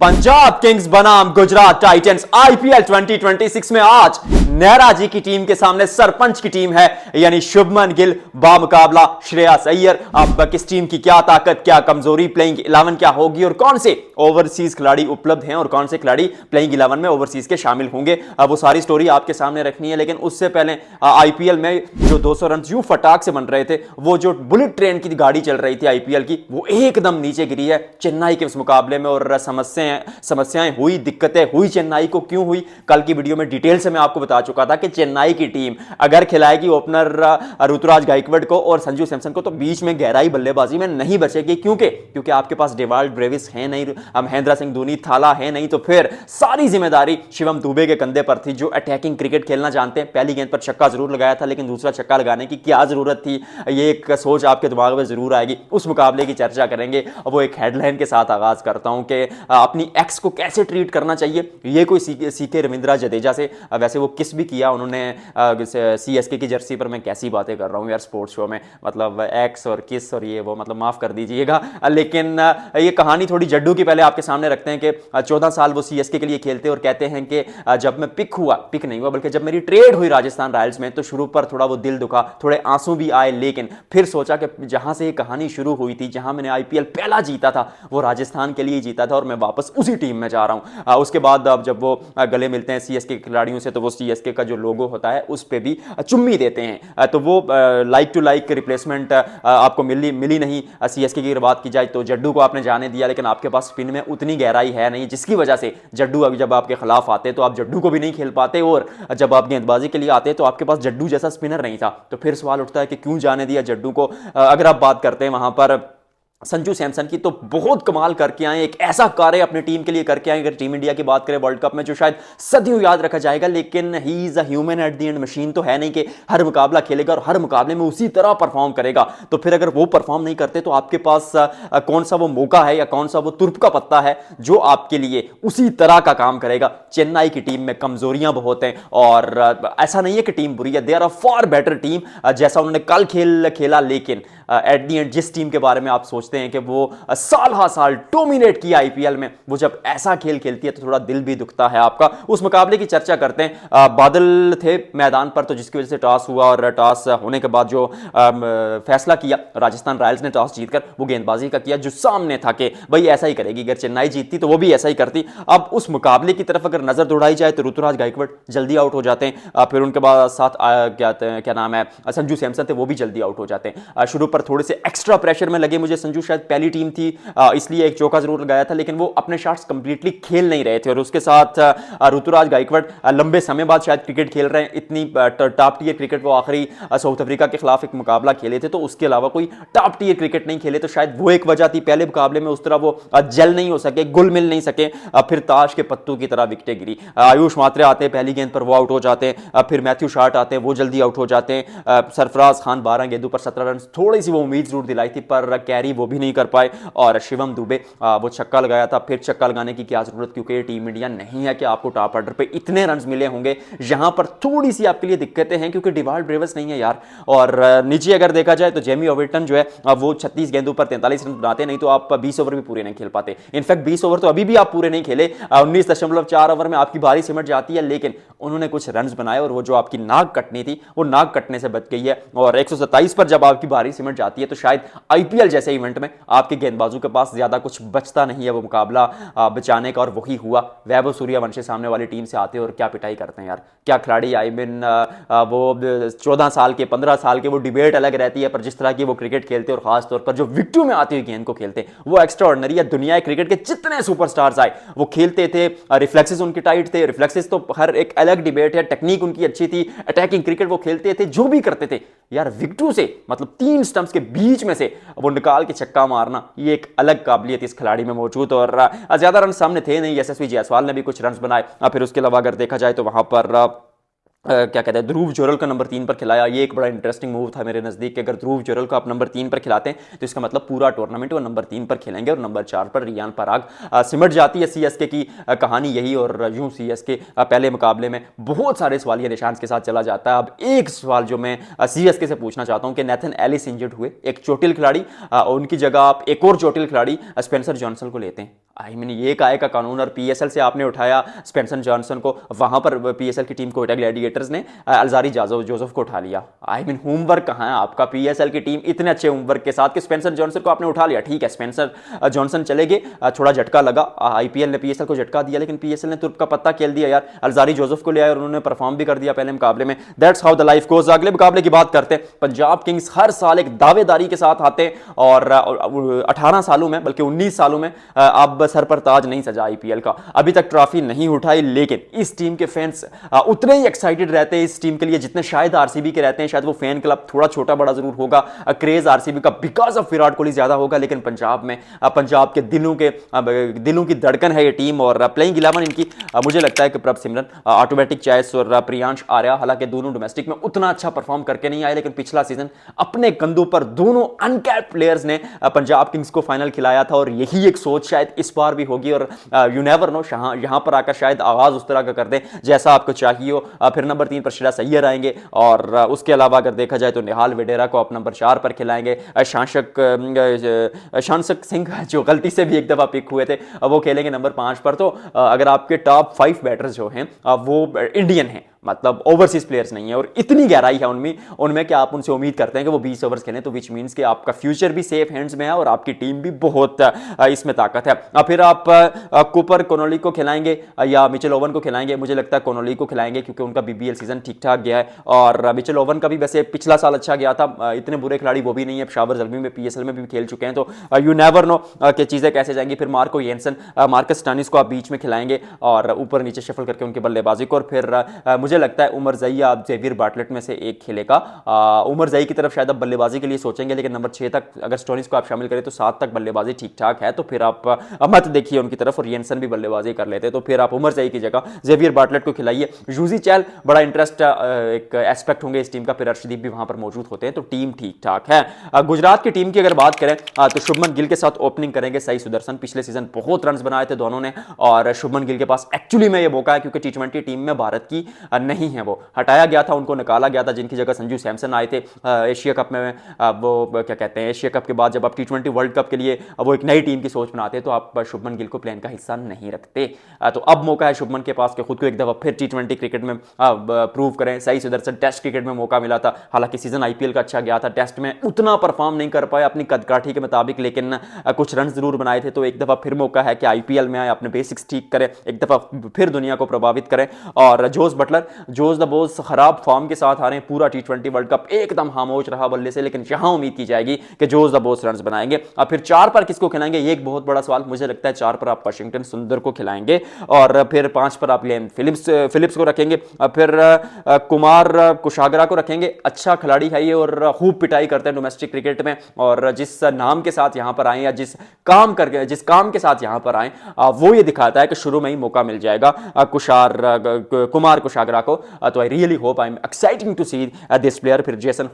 Punjab Kings बनाम Gujarat Titans IPL 2026 में आज नेहरा जी की टीम के सामने सरपंच की टीम है, यानी शुभमन गिल बामुकाबला श्रेयस अय्यर। अब किस टीम की क्या ताकत, क्या कमजोरी, प्लेइंग 11 क्या होगी और कौन से ओवरसीज खिलाड़ी उपलब्ध हैं और कौन से खिलाड़ी प्लेइंग 11 में ओवरसीज के शामिल होंगे, वो सारी स्टोरी आपके सामने रखनी है। लेकिन उससे पहले आईपीएल में जो 200 रन यूं फटाक से बन रहे थे, वो जो बुलेट ट्रेन की गाड़ी चल रही थी आईपीएल की, वो एकदम नीचे गिरी है चेन्नई के इस मुकाबले में। और समस्याएं हुई, दिक्कतें हुई चेन्नई को। क्यों हुई, कल की वीडियो में डिटेल से मैं आपको बता चुका था कि चेन्नई की टीम अगर खिलाएगी ओपनर ऋतुराज गायकवाड को और संजू सैमसन को, तो बीच में गहराई बल्लेबाजी में नहीं बचेगी। क्योंकि आपके पास डेवाल्ड ब्रेविस है नहीं, महेंद्र सिंह धोनी थाला है नहीं, तो फिर सारी जिम्मेदारी शिवम दुबे के कंधे पर थी, जो अटैकिंग क्रिकेट खेलना जानते हैं। पहली गेंद पर छक्का जरूर लगाया था, लेकिन दूसरा छक्का लगाने की क्या जरूरत थी, ये एक सोच आपके दिमाग में जरूर आएगी। उस मुकाबले की चर्चा करेंगे। वो एक हेडलाइन के साथ आगाज करता हूं कि अपनी एक्स को कैसे ट्रीट करना चाहिए, ये कोई सीखे रविंद्रा जडेजा से। वैसे वो किस भी किया उन्होंने, सीएसके की जर्सी पर मैं कैसी बातें कर रहा हूं यार स्पोर्ट्स शो में, मतलब एक्स और किस और ये वो, मतलब माफ कर दीजिएगा। लेकिन ये कहानी थोड़ी जड्डू की पहले आपके सामने रखते हैं कि 14 साल वो सीएसके के लिए खेलते और कहते हैं कि जब मैं पिक नहीं हुआ बल्कि जब मेरी ट्रेड हुई राजस्थान रॉयल्स में, तो शुरू पर थोड़ा वो दिल दुखा, थोड़े आंसू भी आए, लेकिन फिर सोचा कि जहां से ये कहानी शुरू हुई थी, जहां मैंने आईपीएल पहला जीता था, वो राजस्थान के लिए जीता था और मैं वापस उसी टीम में जा रहा हूं। उसके बाद अब जब वो गले मिलते हैं सीएसके के खिलाड़ियों से, तो वो सीएसके का जो लोगो होता है उस पे भी चुम्मी देते हैं। तो वो लाइक टू लाइक रिप्लेसमेंट आपको मिली नहीं। सीएसके की बात की जाए तो जड्डू को आपने जाने दिया, लेकिन आपके पास स्पिन में उतनी गहराई है नहीं, जिसकी वजह से जड्डू अभी जब आपके खिलाफ आते तो आप जड्डू को भी नहीं खेल पाते, और जब आप गेंदबाजी के लिए आते तो आपके पास जड्डू जैसा स्पिनर नहीं था। तो फिर सवाल उठता है कि क्यों जाने दिया जड्डू को। अगर आप बात करते हैं वहां पर संजू सैमसन की, तो बहुत कमाल करके आए, एक ऐसा कार्य अपनी टीम के लिए करके आए। अगर टीम इंडिया की बात करें वर्ल्ड कप में, जो शायद सदियों याद रखा जाएगा। लेकिन he is a human at the end, machine तो है नहीं कि हर मुकाबला खेलेगा और हर मुकाबले में उसी तरह परफॉर्म करेगा। तो फिर अगर वो परफॉर्म नहीं करते तो आपके पास कौन सा वो मौका है या कौन सा वो तुर्प का पत्ता है जो आपके लिए उसी तरह का काम करेगा। चेन्नई की टीम में कमजोरियां बहुत हैं, और ऐसा नहीं है कि टीम बुरी है, they are a far better team जैसा उन्होंने कल खेला। लेकिन एट दी एंड जिस टीम के बारे में आप सोचते हैं कि वो साल हा साल डोमिनेट किया आईपीएल में, वो जब ऐसा खेल खेलती है तो थोड़ा दिल भी दुखता है आपका। उस मुकाबले की चर्चा करते हैं। बादल थे मैदान पर, तो जिसकी वजह से टॉस हुआ, और टॉस होने के बाद जो फैसला किया राजस्थान रॉयल्स ने, टॉस जीतकर वो गेंदबाजी का किया, जो सामने था कि भाई ऐसा ही करेगी, अगर चेन्नई जीतती तो वो भी ऐसा ही करती। अब उस मुकाबले की तरफ अगर नजर दौड़ाई जाए तो ऋतुराज गायकवाड जल्दी आउट हो जाते हैं। फिर उनके बाद साथ क्या नाम है, संजू सैमसन थे, वो भी जल्दी आउट हो जाते हैं। शुरू पर थोड़े से एक्स्ट्रा प्रेशर में लगे मुझे, संजू शायद पहली टीम थी इसलिए एक चौका जरूर लगाया था, लेकिन वो अपने शॉट्स कंप्लीटली खेल नहीं रहे थे। और उसके साथ ऋतुराज गायकवाड लंबे समय बाद शायद क्रिकेट खेल रहे हैं, इतनी टॉप टियर क्रिकेट वो आखिरी साउथ अफ्रीका के खिलाफ एक मुकाबला खेले थे, तो उसके अलावा कोई टॉप टियर क्रिकेट नहीं खेले। तो शायद वो एक वजह थी, पहले मुकाबले में उस तरह वो जल नहीं हो सके, घुल मिल नहीं सके। फिर ताश के पत्तों की तरह विकेटें गिरी। आयुष मात्रे आते हैं पहली गेंद पर, वो आउट हो जाते हैं। फिर मैथ्यू शार्ट आते हैं, वो जल्दी आउट हो जाते हैं। सरफराज खान 12 गेंदों पर 17 रन, थोड़ी सी वो उम्मीद जरूर दिलाई थी, पर कैरी वो भी नहीं कर पाए। और शिवम दुबे वो छक्का लगाया था, फिर छक्का लगाने की क्या जरूरत, क्योंकि टीम इंडिया नहीं है कि आपको टॉप ऑर्डर पे इतने रन मिले होंगे। यहां पर थोड़ी सी आपके लिए दिक्कतें हैं, क्योंकि डेवाल्ड ब्रेविस नहीं है यार। और नीचे अगर देखा जाए तो जेमी ओवर्टन जो है वो 36 गेंदों पर 43 रन बनाते, नहीं तो आप 20 ओवर भी पूरे नहीं खेल पाते। इनफैक्ट 20 ओवर तो अभी भी आप पूरे नहीं खेले, 19.4 ओवर में आपकी बारी सिमट जाती है, लेकिन उन्होंने कुछ रन बनाए, और वो जो आपकी नाक कटनी थी वो नाक कटने से बच गई है। और 127 पर जब आपकी बारी सिमट जाती है, तो शायद आईपीएल जैसे इवेंट में आपके गेंदबाजों के पास ज्यादा कुछ बचता नहीं है वो मुकाबला बचाने का, और वही हुआ। वैभव सूर्यवंशी सामने वाली टीम से आते हैं और क्या पिटाई करते हैं यार, क्या खिलाड़ी। आई मीन वो 14 साल के 15 साल के, वो डिबेट अलग रहती है, पर जिस तरह की वो क्रिकेट खेलते हैं, और खासतौर पर जो विकेटों में आती हुई गेंद को खेलते हैं, वो एक्स्ट्रा ऑर्डिनरी है। दुनिया क्रिकेट के जितने सुपरस्टार्स आए वो खेलते थे, रिफ्लेक्सेस उनके टाइट थे। रिफ्लेक्सेस तो हर एक अलग डिबेट है, टेक्निक उनकी अच्छी थी, अटैकिंग क्रिकेट वो खेलते थे, जो भी करते थे यार विकेटों से, मतलब 3 स्टंप्स के बीच में से वो निकाल के छक्का मारना, ये एक अलग काबिलियत इस खिलाड़ी में मौजूद। और ज्यादा रन सामने थे नहीं, यशस्वी जायसवाल ने भी कुछ रन बनाए। फिर उसके अलावा अगर देखा जाए तो वहां पर क्या कहते हैं, ध्रुव जुरल का नंबर 3 पर खिलाया। ये एक बड़ा इंटरेस्टिंग मूव था मेरे नजदीक कि अगर ध्रुव जुरल को आप नंबर 3 पर खिलाते हैं तो इसका मतलब पूरा टूर्नामेंट वो नंबर 3 पर खेलेंगे, और नंबर 4 पर रियान पराग सिमट जाती है। सीएसके की कहानी यही, और यूं सीएसके पहले मुकाबले में बहुत सारे सवालिया निशान के साथ चला जाता है। अब एक सवाल जो मैं सीएसके से पूछना चाहता हूं कि नेथन एलिस इंजर्ड हुए, एक चोटिल खिलाड़ी, उनकी जगह आप एक और चोटिल खिलाड़ी स्पेंसर जॉनसन को लेते हैं। ये काय का कानून, और पीएसएल से आपने उठाया स्पेंसर जॉनसन को, वहां पर पीएसएल की टीम को उठाया ग्लैडिएटर्स ने, अल्जारी जोसेफ को उठा लिया। होमवर्क कहां है आपका? पीएसएल की टीम इतने अच्छे होमवर्क के साथ कि स्पेंसर जॉनसन को आपने उठा लिया। ठीक है, स्पेंसर जॉनसन चले गए, थोड़ा झटका लगा, आईपीएल ने पीएसएल को झटका दिया, लेकिन पीएसएल ने तुर्क का पत्ता खेल दिया यार। अल्जारी जोसेफ को ले आए और उन्होंने परफॉर्म भी कर दिया पहले मुकाबले में। That's how the life goes. अगले मुकाबले की बात करते हैं। पंजाब किंग्स हर साल एक दावेदारी के साथ आते हैं और 18 सालों में, बल्कि 19 सालों में अब सर पर ताज नहीं सजा आईपीएल का, अभी तक ट्रॉफी नहीं उठाई। लेकिन इस टीम के फैंस उतने ही एक्साइटेड रहते हैं इस टीम के लिए जितने शायद आरसीबी के रहते हैं। शायद वो फैन क्लब थोड़ा छोटा बड़ा जरूर होगा, क्रेज आरसीबी का बिकॉज ऑफ विराट कोहली ज्यादा होगा, लेकिन पंजाब में पंजाब के दिलों की धड़कन है ये टीम। और प्लेइंग 11 इनकी मुझे लगता है कि प्रभ सिमरन, ऑटोमेटिक चॉइस और प्रियांश आर्या, हालांकि दोनों डोमेस्टिक में उतना अच्छा परफॉर्म करके नहीं आए, लेकिन पिछला सीजन अपने कंधों पर दोनों अनकैप्ड प्लेयर्स ने पंजाब किंग्स को फाइनल खिलाया था। और यही एक सोच शायद इस बार भी होगी। और यू नेवर नो, यहां पर आकर शायद आगाज उस तरह का कर दें जैसा आपको चाहिए हो। फिर नंबर 3 पर श्रेयस अय्यर आएंगे, और उसके अलावा अगर देखा जाए तो निहाल वेडेरा को आप नंबर 4 पर खिलाएंगे। शांसक सिंह जो गलती से भी एक दफा पिक हुए थे, वो खेलेंगे नंबर 5 पर। तो अगर आपके टॉप 5 बैटर्स जो हैं वो इंडियन हैं, मतलब ओवरसीज प्लेयर्स नहीं है, और इतनी गहराई है उनमें कि आप उनसे उम्मीद करते हैं कि वो 20 ओवर्स खेलें, तो विच मींस कि आपका फ्यूचर भी सेफ हैंड्स में है और आपकी टीम भी बहुत इसमें ताकत है। फिर आप कूपर कोनोली को खिलाएंगे या मिचेल ओवन को खिलाएंगे? मुझे लगता है कोनोली को खिलाएंगे, क्योंकि उनका बीबीएल सीजन ठीक ठाक गया है, और मिचेल ओवन का भी वैसे पिछला साल अच्छा गया था, इतने बुरे खिलाड़ी वो भी नहीं है, शावर जल्मी में पीएसएल में भी खेल चुके हैं, तो यू नेवर नो कि चीजें कैसे जाएंगी। फिर मार्को येंसन, मार्कस स्टानिस को आप बीच में खिलाएंगे और ऊपर नीचे शफल करके उनके बल्लेबाजी को। और फिर मुझे लगता है उमर जई या जेवियर बार्टलेट में से एक खेलेगा। उमर जई की तरफ शायद अब बल्लेबाजी के लिए सोचेंगे, लेकिन नंबर 6 तक अगर स्टोनिस को आप शामिल करें तो 7 तक बल्लेबाजी ठीक ठाक है, तो फिर आप मत देखिए उनकी तरफ, और येंसन भी बल्लेबाजी कर लेते, तो फिर आप उमर जई की जगह जेवियर बार्टलेट को खिलाइए। यूजी चैल बड़ा इंटरेस्ट एक एस्पेक्ट होंगे इस टीम का, फिर अर्शदीप भी वहां पर मौजूद होते हैं, तो टीम ठीक ठाक है। गुजरात की टीम की अगर बात करें तो शुभमन गिल के साथ ओपनिंग करेंगे साई सुदर्शन। पिछले सीजन बहुत रन बनाए थे दोनों ने, और शुभमन गिल के पास एक्चुअली में यह मौका है, क्योंकि टी20 टीम में भारत की नहीं है, वो हटाया गया था, उनको निकाला गया था, जिनकी जगह संजू सैमसन आए थे एशिया कप में। वो क्या कहते हैं, एशिया कप के बाद जब आप टी20 वर्ल्ड कप के लिए वो एक नई टीम की सोच बनाते हैं, तो आप शुभमन गिल को प्लान का हिस्सा नहीं रखते। तो अब मौका है शुभमन के पास कि खुद को एक दफा फिर टी20 क्रिकेट में प्रूव करें। साई सुदर्शन टेस्ट क्रिकेट में मौका मिला था, हालांकि सीजन आईपीएल का अच्छा गया था, टेस्ट में उतना परफॉर्म नहीं कर पाए अपनी कदकाठी के मुताबिक, लेकिन कुछ रन जरूर बनाए थे। तो एक दफा फिर मौका है कि आईपीएल में आए, अपने बेसिक्स ठीक करें, एक दफा फिर दुनिया को प्रभावित करें। और Jos Buttler, Jos the boss खराब फॉर्म के साथ आ रहे हैं, पूरा टी20 वर्ल्ड कप एकदम खामोश रहा बल्ले से, लेकिन यहां उम्मीद की जाएगी कि जोस द बोस रन बनाएंगे। अब फिर 4 पर किसको खिलाएंगे, ये एक बहुत बड़ा सवाल। मुझे लगता है 4 पर आप वाशिंगटन सुंदर को खिलाएंगे, और फिर 5 पर आप ग्लेन फिलिप्स को रखेंगे, फिर कुमार कुशागरा को रखेंगे। अच्छा खिलाड़ी है ये और खूब पिटाई करते हैं डोमेस्टिक क्रिकेट में, और जिस नाम के साथ यहां पर आए या जिस काम के साथ यहां पर आए, वो ये दिखाता है कि शुरू में ही मौका मिल जाएगा कुमार कुशागरा को। तो I really hope, I am exciting to see this player. फिर जेसन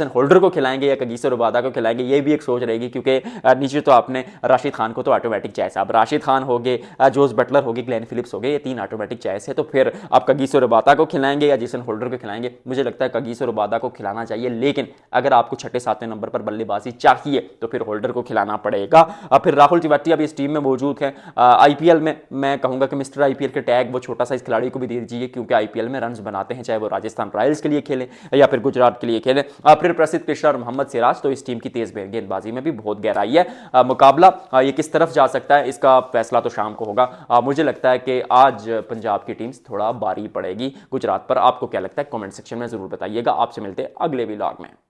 होल्डर को खिलाएंगे या कगीसो रबादा को खिलाएंगे, ये भी एक सोच रहेगी, क्योंकि नीचे तो आपने राशिद खान को तो ऑटोमेटिक चॉइस, आप राशिद खान हो गए, जोस बटलर हो गए, ग्लेन फिलिप्स हो गए, ये 3 ऑटोमेटिक चॉइस है। तो फिर आप कगीसो रबादा को खिलाएंगे या जेसन होल्डर को खिलाएंगे? मुझे लगता है कगीसो रबादा को खिलाना चाहिए, लेकिन अगर आपको 6-7वें नंबर पर बल्लेबाजी चाहिए तो फिर होल्डर को खिलाना पड़ेगा। फिर राहुल तिवारी अभी इस टीम में मौजूद है। आईपीएल में मैं कहूंगा कि मिस्टर आईपीएल के टैग वो छोटा सा इस खिलाड़ी को भी दे दीजिए, क्योंकि आईपीएल में रन बनाते हैं, चाहे वो राजस्थान रॉयल्स के लिए खेलें या फिर गुजरात के लिए खेलें। फिर प्रसिद्ध कृष्णा और मोहम्मद सिराज, तो इस टीम की तेज गेंदबाजी में भी बहुत गहराई है। मुकाबला ये किस तरफ जा सकता है, इसका फैसला तो शाम को होगा। मुझे लगता है कि आज पंजाब की टीम थोड़ा भारी पड़ेगी गुजरात पर। आपको क्या लगता है, कमेंट सेक्शन में जरूर बताइएगा। आपसे मिलते हैं अगले व्लॉग में।